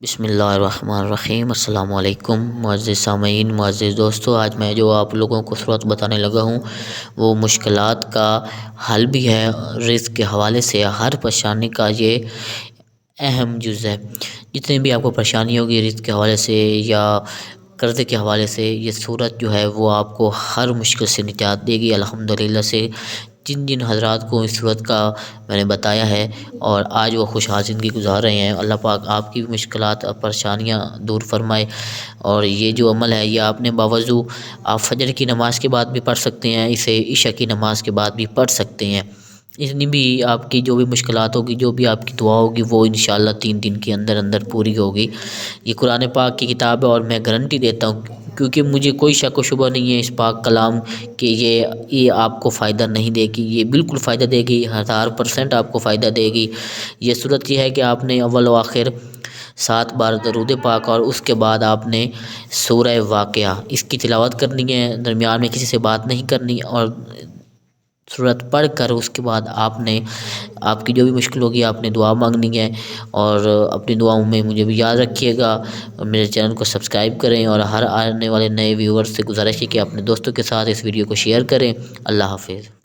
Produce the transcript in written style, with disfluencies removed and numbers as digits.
بسم اللہ الرحمن الرحیم۔ السلام علیکم معزز سامعین، معزز دوستو، آج میں جو آپ لوگوں کو صورت بتانے لگا ہوں وہ مشکلات کا حل بھی ہے۔ رزق کے حوالے سے ہر پریشانی کا یہ اہم جز ہے۔ جتنے بھی آپ کو پریشانی ہوگی رزق کے حوالے سے یا قرضے کے حوالے سے، یہ صورت جو ہے وہ آپ کو ہر مشکل سے نجات دے گی الحمدللہ سے۔ جن حضرات کو اس صورت کا میں نے بتایا ہے اور آج وہ خوشحال زندگی گزار رہے ہیں، اللہ پاک آپ کی مشکلات اور پریشانیاں دور فرمائے۔ اور یہ جو عمل ہے یہ آپ نے باوضو آپ فجر کی نماز کے بعد بھی پڑھ سکتے ہیں، اسے عشاء کی نماز کے بعد بھی پڑھ سکتے ہیں۔ اتنی بھی آپ کی جو بھی مشکلات ہوگی، جو بھی آپ کی دعا ہوگی، وہ انشاءاللہ 3 دن کے اندر اندر پوری ہوگی۔ یہ قرآن پاک کی کتاب ہے اور میں گارنٹی دیتا ہوں، کیونکہ مجھے کوئی شک و شبہ نہیں ہے اس پاک کلام کہ یہ آپ کو فائدہ نہیں دے گی، یہ بالکل فائدہ دے گی، 1000% آپ کو فائدہ دے گی۔ یہ صورت یہ ہے کہ آپ نے اول و آخر 7 بار درود پاک اور اس کے بعد آپ نے سورہ واقعہ اس کی تلاوت کرنی ہے، درمیان میں کسی سے بات نہیں کرنی، اور سورت پڑھ کر اس کے بعد آپ نے آپ کی جو بھی مشکل ہوگی آپ نے دعا مانگنی ہے۔ اور اپنی دعاؤں میں مجھے بھی یاد رکھیے گا، اور میرے چینل کو سبسکرائب کریں، اور ہر آنے والے نئے ویورز سے گزارش ہے کہ اپنے دوستوں کے ساتھ اس ویڈیو کو شیئر کریں۔ اللہ حافظ۔